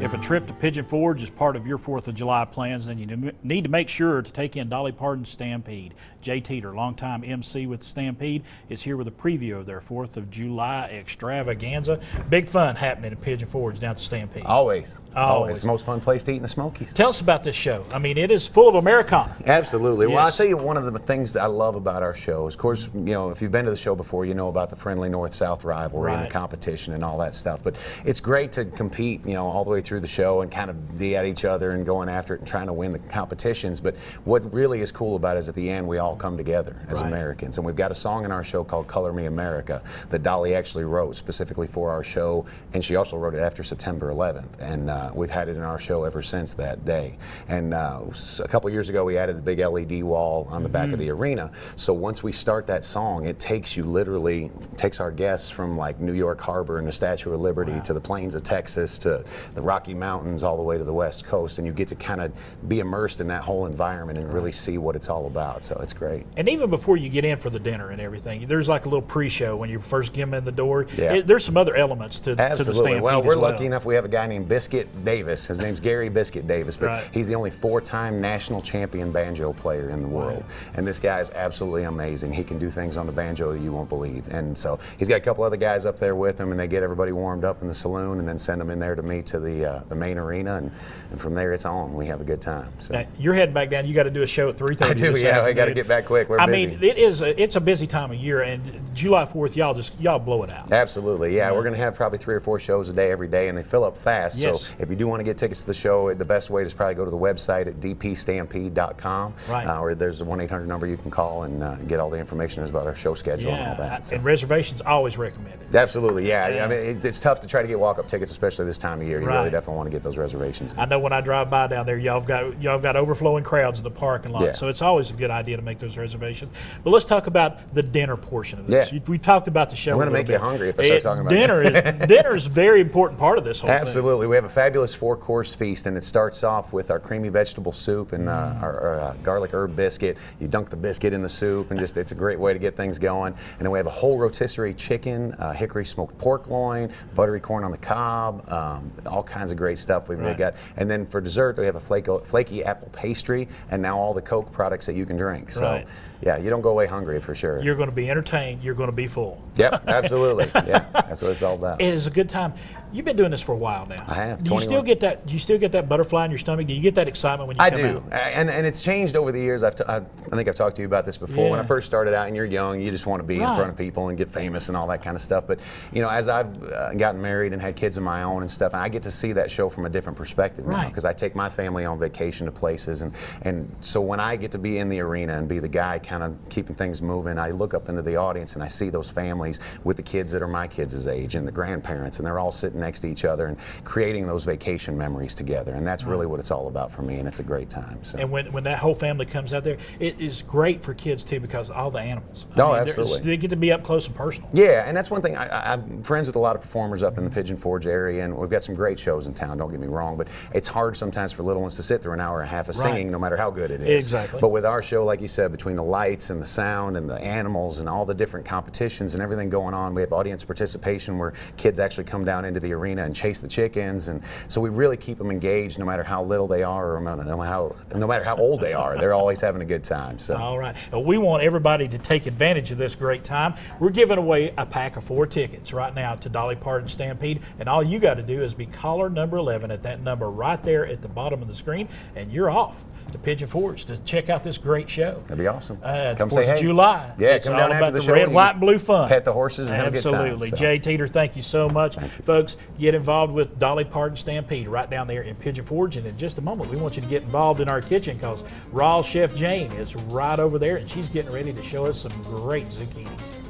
If a trip to Pigeon Forge is part of your 4th of July plans, then you need to make sure to take in Dolly Parton's Stampede. Jay Teeter, longtime MC with the Stampede, is here with a preview of their 4th of July extravaganza. Big fun happening in Pigeon Forge down at the Stampede. Always. It's the most fun place to eat in the Smokies. Tell us about this show. I mean, it is full of Americana. Absolutely. Yes. Well, I'll tell you one of the things that I love about our show is, of course, you know, if you've been to the show before, you know about the friendly North-South rivalry and the competition and all that stuff. But it's great to compete, you know, all the way through the show and kind of be at each other and going after it and trying to win the competitions. But what really is cool about it is at the end we all come together as Americans. And we've got a song in our show called Color Me America that Dolly actually wrote specifically for our show, and she also wrote it after September 11th. And we've had it in our show ever since that day. And a couple years ago we added the big LED wall on the back of the arena. So once we start that song, it takes you literally, takes our guests from like New York Harbor and the Statue of Liberty to the plains of Texas to the Rocky Mountains all the way to the West Coast, and you get to kind of be immersed in that whole environment and really see what it's all about. So it's great. And even before you get in for the dinner and everything, there's like a little pre-show when you first get them in the door. Yeah. There's some other elements to the Stampede. Well, we're lucky enough we have a guy named Biscuit Davis. His name's Gary Biscuit Davis, but he's the only 4-time national champion banjo player in the world. And this guy is absolutely amazing. He can do things on the banjo that you won't believe. And so he's got a couple other guys up there with him, and they get everybody warmed up in the saloon and then send them in there to me to the main arena, and from there it's on. We have a good time. So. Now, you're heading back down. You got to do a show at 3:30. I do, yeah. I got to get back quick. We're busy. I mean, it's a busy time of year, and July 4th, y'all blow it out. Absolutely, yeah. We're going to have probably 3 or 4 shows a day every day, and they fill up fast. Yes. So if you do want to get tickets to the show, the best way is probably go to the website at dpstampede.com, or there's a 1-800 number you can call and get all the information about our show schedule and all that. So. And reservations always recommended. Absolutely, yeah. I mean, it's tough to try to get walk-up tickets, especially this time of year. You really definitely want to get those reservations. I know when I drive by down there, y'all have got overflowing crowds in the parking lot, so it's always a good idea to make those reservations. But let's talk about the dinner portion of this. We talked about the show. I'm going to make you hungry if I start talking about it. Dinner is a very important part of this whole thing. Absolutely. We have a fabulous 4-course feast, and it starts off with our creamy vegetable soup and our garlic herb biscuit. You dunk the biscuit in the soup, and just it's a great way to get things going. And then we have a whole rotisserie chicken, hickory smoked pork loin, buttery corn on the cob, all kinds of great stuff we've got. And then for dessert, we have a flaky apple pastry, and now all the Coke products that you can drink. So, yeah, you don't go away hungry for sure. You're going to be entertained. You're going to be full. Yep, absolutely. Yeah, that's what it's all about. It is a good time. You've been doing this for a while now. I have. Do you still get that? Do you still get that butterfly in your stomach? Do you get that excitement when you come out? I do, and it's changed over the years. I think I've talked to you about this before. When I first started out, and you're young, you just want to be in front of people and get famous and all that kind of stuff. But you know, as I've gotten married and had kids of my own and stuff, I get to see that show from a different perspective now, because I take my family on vacation to places, and so when I get to be in the arena and be the guy kind of keeping things moving, I look up into the audience and I see those families with the kids that are my kids' age and the grandparents, and they're all sitting next to each other and creating those vacation memories together, and that's really what it's all about for me, and it's a great time. So. And when that whole family comes out there, it is great for kids too, because all the animals. Absolutely. They get to be up close and personal. Yeah, and that's one thing. I'm friends with a lot of performers up in the Pigeon Forge area, and we've got some great shows in town, don't get me wrong, but it's hard sometimes for little ones to sit through an hour and a half of singing, no matter how good it is. Exactly. But with our show, like you said, between the lights and the sound and the animals and all the different competitions and everything going on, we have audience participation where kids actually come down into the arena and chase the chickens, and so we really keep them engaged no matter how little they are or no matter how old they are. They're always having a good time. So. All right. Well, we want everybody to take advantage of this great time. We're giving away a pack of 4 tickets right now to Dolly Parton Stampede, and all you got to do is be caller number 11 at that number right there at the bottom of the screen, and you're off to Pigeon Forge to check out this great show. That'd be awesome. Come say hey. 4th of July. Yeah, it's come all down about after the show red, white, and blue fun. Pet the horses and have a good time. Absolutely. Jay Teeter, thank you so much. Folks, get involved with Dolly Parton Stampede right down there in Pigeon Forge, and in just a moment we want you to get involved in our kitchen, because Raw Chef Jane is right over there, and she's getting ready to show us some great zucchini.